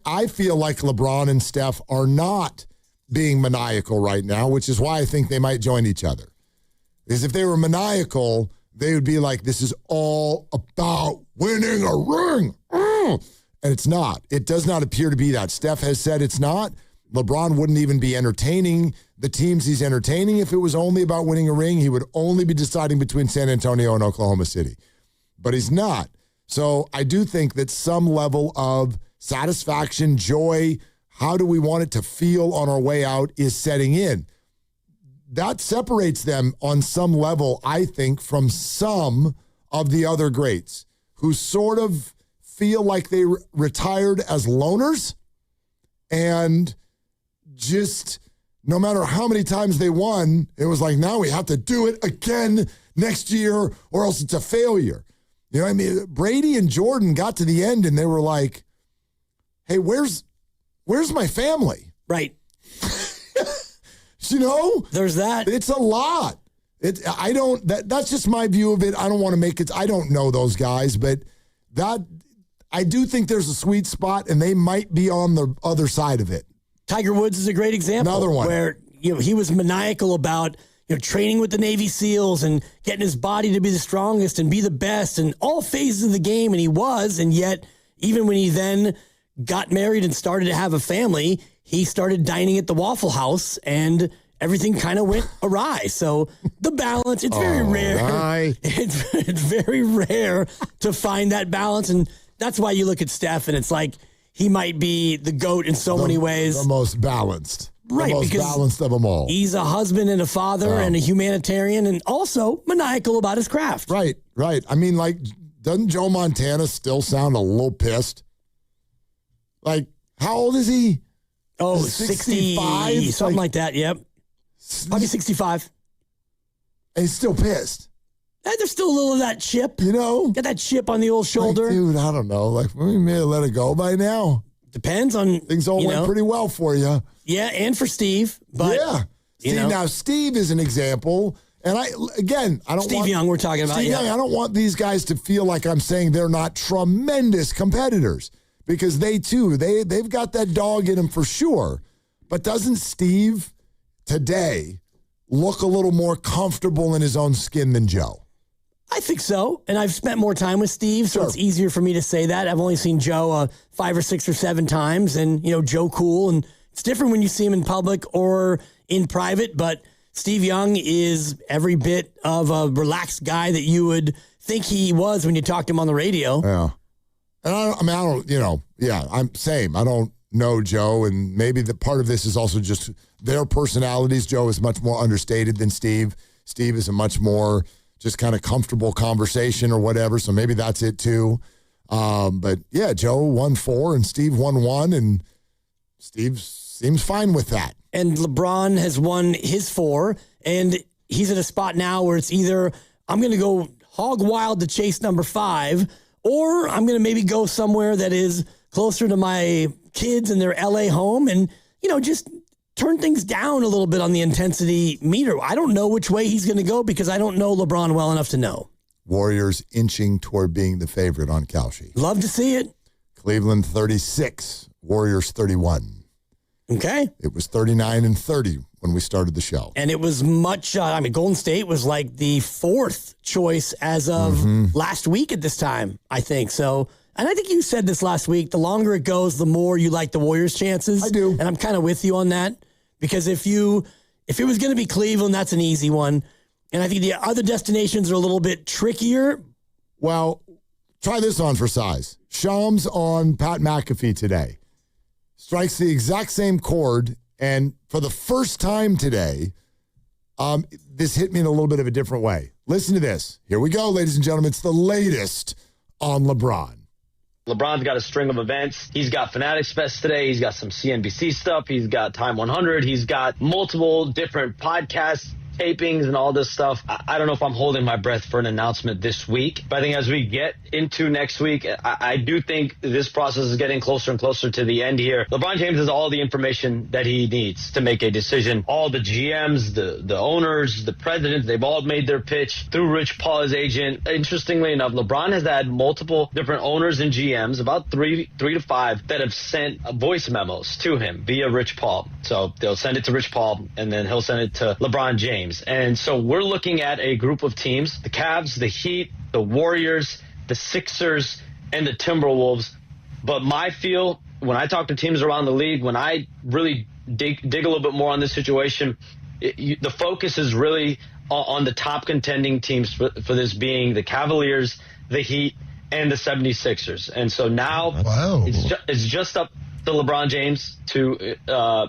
I feel like LeBron and Steph are not being maniacal right now, which is why I think they might join each other. Because if they were maniacal, they would be like, this is all about winning a ring. And it's not. It does not appear to be that. Steph has said it's not. LeBron wouldn't even be entertaining the teams he's entertaining if it was only about winning a ring. He would only be deciding between San Antonio and Oklahoma City. But he's not. So I do think that some level of satisfaction, joy, how do we want it to feel on our way out is setting in. That separates them on some level, I think, from some of the other greats who sort of feel like they retired as loners and just no matter how many times they won, it was like, now we have to do it again next year or else it's a failure. You know what I mean? Brady and Jordan got to the end and they were like, hey, where's my family? Right. You know? There's that. It's a lot. That's just my view of it. I don't want to make it. I don't know those guys, but I do think there's a sweet spot and they might be on the other side of it. Tiger Woods is a great example. Another one. Where he was maniacal about training with the Navy SEALs and getting his body to be the strongest and be the best and all phases of the game, and he was, and yet even when he then got married and started to have a family, he started dining at the Waffle House and everything kind of went awry. So the balance, it's very rare. It's very rare to find that balance, and that's why you look at Steph and it's like he might be the GOAT in so many ways. The most balanced. Right, the most balanced of them all. He's a husband and a father and a humanitarian and also maniacal about his craft. Right. I mean, like, doesn't Joe Montana still sound a little pissed? Like, how old is he? Oh, 65? Something like that, yep. Probably 65. And he's still pissed. And there's still a little of that chip. Got that chip on the old shoulder. Like, dude, I don't know. Like, we may have let it go by now. Depends on... Things all went pretty well for you. Yeah, and for Steve. But, yeah. Now, Steve is an example. And I don't want... Steve Young, we're talking about. Steve Young, I don't want these guys to feel like I'm saying they're not tremendous competitors. Because they, too, they've got that dog in them for sure. But doesn't Steve today look a little more comfortable in his own skin than Joe? I think so. And I've spent more time with Steve, so it's easier for me to say that. I've only seen Joe 5 or 6 or 7 times, and, Joe cool. And it's different when you see him in public or in private, but Steve Young is every bit of a relaxed guy that you would think he was when you talked to him on the radio. Yeah. And I'm same. I don't know Joe, and maybe the part of this is also just their personalities. Joe is much more understated than Steve. Steve is a much more just kind of comfortable conversation or whatever, so maybe that's it too. But yeah, Joe won 4 and Steve won 1, and Steve seems fine with that. And LeBron has won his 4, and he's at a spot now where it's either I'm going to go hog wild to chase number 5, or I'm going to maybe go somewhere that is closer to my kids and their LA home and, just turn things down a little bit on the intensity meter. I don't know which way he's going to go because I don't know LeBron well enough to know. Warriors inching toward being the favorite on Kalshi. Love to see it. Cleveland 36, Warriors 31. Okay. It was 39-30 when we started the show. And it was much, Golden State was like the 4th choice as of last week at this time, I think. So, and I think you said this last week, the longer it goes, the more you like the Warriors' chances. I do. And I'm kind of with you on that because if it was going to be Cleveland, that's an easy one. And I think the other destinations are a little bit trickier. Well, try this on for size. Shams on Pat McAfee today strikes the exact same chord, and for the first time today, this hit me in a little bit of a different way. Listen to this. Here we go, ladies and gentlemen. It's the latest on LeBron. LeBron's got a string of events. He's got Fanatics Fest today. He's got some CNBC stuff. He's got Time 100. He's got multiple different podcasts. tapings and all this stuff, I don't know if I'm holding my breath for an announcement this week. But I think as we get into next week, I do think this process is getting closer and closer to the end here. LeBron James has all the information that he needs to make a decision. All the GMs, the owners, the presidents, they've all made their pitch through Rich Paul, his agent. Interestingly enough, LeBron has had multiple different owners and GMs, about three to five, that have sent voice memos to him via Rich Paul. So they'll send it to Rich Paul, and then he'll send it to LeBron James. And so we're looking at a group of teams, the Cavs, the Heat, the Warriors, the Sixers, and the Timberwolves. But my feel, when I talk to teams around the league, when I really dig a little bit more on this situation, the focus is really on the top contending teams for this being the Cavaliers, the Heat, and the 76ers. And so now it's just up to LeBron James to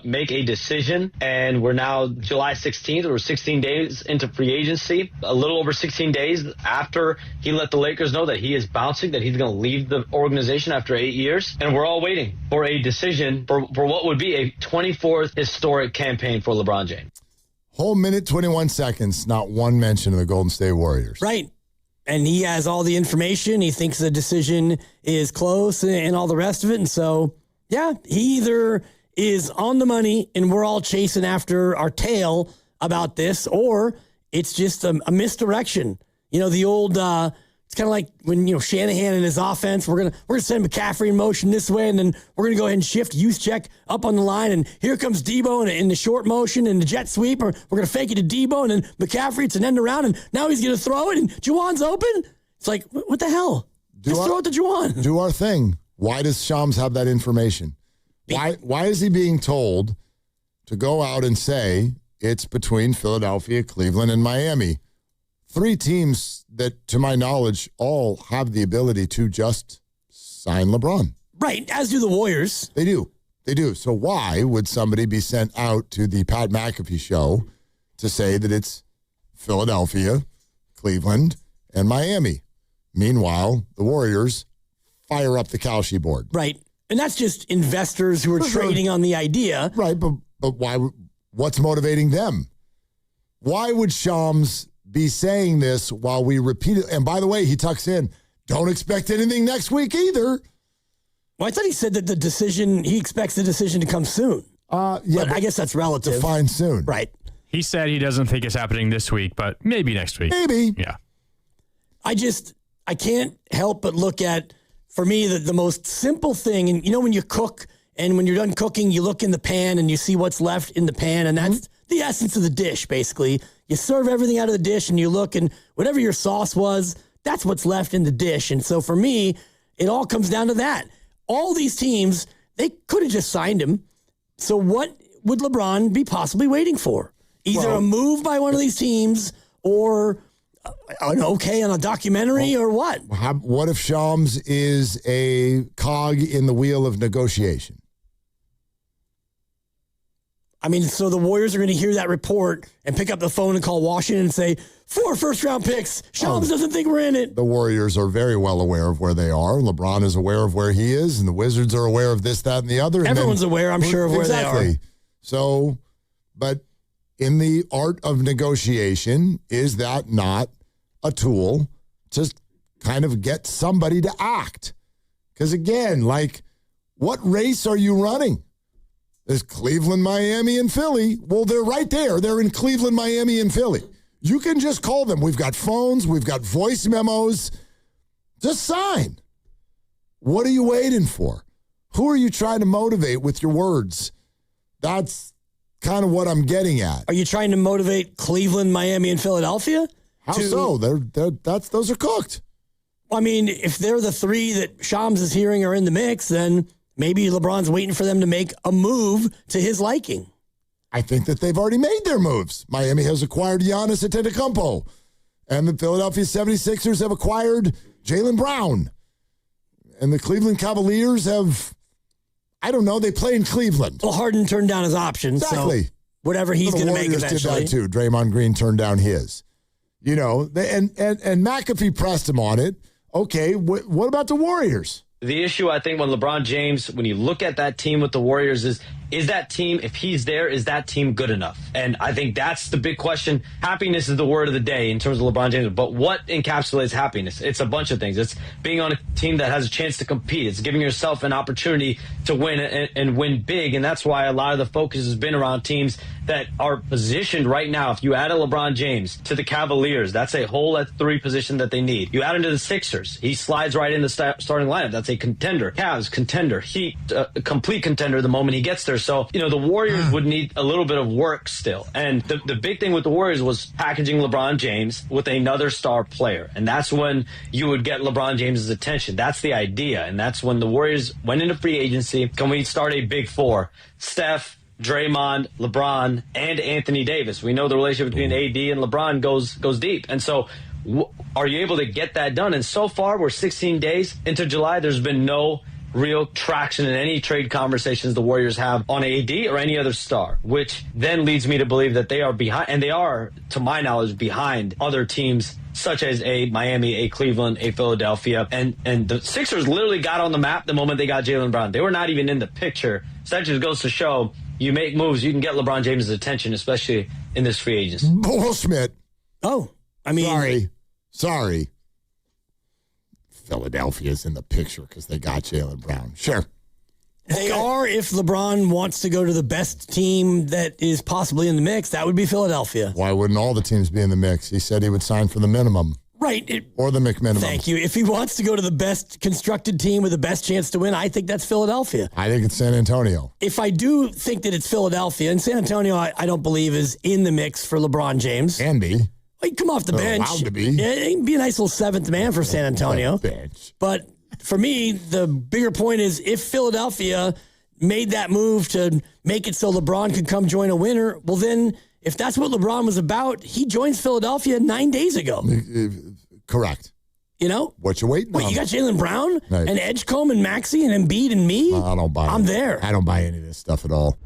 make a decision. And we're now July 16th. We're 16 days into free agency, a little over 16 days after he let the Lakers know that he is bouncing, that he's going to leave the organization after 8 years. And we're all waiting for a decision for what would be a 24th historic campaign for LeBron James. Whole minute, 21 seconds, not one mention of the Golden State Warriors. Right. And he has all the information. He thinks the decision is close and all the rest of it. And so, yeah, he either is on the money and we're all chasing after our tail about this, or it's just a misdirection. You know, the old, it's kind of like when, Shanahan and his offense, we're gonna send McAfee in motion this way, and then we're going to go ahead and shift use check up on the line, and here comes Debo in the short motion and the jet sweep, or we're going to fake it to Debo, and then McCaffrey, it's an end around, and now he's going to throw it, and Juwan's open. It's like, what the hell? Just throw it to Juwan. Do our thing. Why does Shams have that information? Why is he being told to go out and say it's between Philadelphia, Cleveland, and Miami? 3 teams that, to my knowledge, all have the ability to just sign LeBron. Right, as do the Warriors. They do. So why would somebody be sent out to the Pat McAfee show to say that it's Philadelphia, Cleveland, and Miami? Meanwhile, the Warriors fire up the Kalshi board. Right. And that's just investors who are trading on the idea. Right, but why? What's motivating them? Why would Shams be saying this while we repeat it? And by the way, he tucks in, don't expect anything next week either. Well, I thought he said that he expects the decision to come soon. Yeah, but I guess that's relative. Define soon. Right. He said he doesn't think it's happening this week, but maybe next week. Maybe. Yeah. I can't help but look at, for me, the most simple thing, and when you cook and when you're done cooking, you look in the pan and you see what's left in the pan, and that's the essence of the dish, basically. You serve everything out of the dish and you look, and whatever your sauce was, that's what's left in the dish. And so for me, it all comes down to that. All these teams, they could have just signed him. So what would LeBron be possibly waiting for? Either a move by one of these teams or an okay on a documentary or what? What if Shams is a cog in the wheel of negotiation? I mean, so the Warriors are going to hear that report and pick up the phone and call Washington and say, 4 first-round picks. Shams doesn't think we're in it. The Warriors are very well aware of where they are. LeBron is aware of where he is, and the Wizards are aware of this, that, and the other. Everyone's aware, I'm sure, of where they are. So, but in the art of negotiation, is that not a tool to kind of get somebody to act? Because again, what race are you running? There's Cleveland, Miami, and Philly. Well, they're right there. They're in Cleveland, Miami, and Philly. You can just call them. We've got phones. We've got voice memos. Just sign. What are you waiting for? Who are you trying to motivate with your words? That's kind of what I'm getting at. Are you trying to motivate Cleveland, Miami, and Philadelphia? How so? Those are cooked. I mean, if they're the 3 that Shams is hearing are in the mix, then maybe LeBron's waiting for them to make a move to his liking. I think that they've already made their moves. Miami has acquired Giannis Antetokounmpo, and the Philadelphia 76ers have acquired Jaylen Brown. And the Cleveland Cavaliers have, I don't know, they play in Cleveland. Well, Harden turned down his option. Exactly. So whatever he's going to make eventually. The Warriors did that too. Draymond Green turned down his. And McAfee pressed him on it. Okay, what about the Warriors? The issue, I think, when LeBron James, when you look at that team with the Warriors, is that team, if he's there, is that team good enough? And I think that's the big question. Happiness is the word of the day in terms of LeBron James. But what encapsulates happiness? It's a bunch of things. It's being on a team that has a chance to compete. It's giving yourself an opportunity to win and win big. And that's why a lot of the focus has been around teams that are positioned right now. If you add a LeBron James to the Cavaliers, that's a hole at 3 position that they need. You add him to the Sixers, he slides right in the starting lineup. That's a contender. Cavs, contender. Heat, complete contender the moment he gets there. So, the Warriors would need a little bit of work still. And the big thing with the Warriors was packaging LeBron James with another star player. And that's when you would get LeBron James's attention. That's the idea. And that's when the Warriors went into free agency. Can we start a big 4? Steph, Draymond, LeBron, and Anthony Davis. We know the relationship between AD and LeBron goes deep. And so are you able to get that done? And so far, we're 16 days into July. There's been no real traction in any trade conversations the Warriors have on AD or any other star, which then leads me to believe that they are behind, and they are, to my knowledge, behind other teams such as a Miami, a Cleveland, a Philadelphia. And the Sixers literally got on the map the moment they got Jaylen Brown. They were not even in the picture. So that just goes to show you make moves, you can get LeBron James' attention, especially in this free agency. Bullshit. Oh, I mean. Sorry. Philadelphia's in the picture because they got Jaylen Brown. Sure. They are if LeBron wants to go to the best team that is possibly in the mix. That would be Philadelphia. Why wouldn't all the teams be in the mix? He said he would sign for the minimum. Right. Or the McMinimum. Thank you. If he wants to go to the best constructed team with the best chance to win, I think that's Philadelphia. I think it's San Antonio. If I do think that it's Philadelphia, and San Antonio I don't believe is in the mix for LeBron James. Can be. He'd come off the bench. Allowed to be. Yeah, he'd be a nice little 7th man for San Antonio. Bench. But for me, the bigger point is if Philadelphia made that move to make it so LeBron could come join a winner, well then, if that's what LeBron was about, he joins Philadelphia 9 days ago. Correct. What you waiting on? You got Jaylen Brown Right. and Edgecombe and Maxey and Embiid and me? I don't buy it. I'm there. I don't buy any of this stuff at all.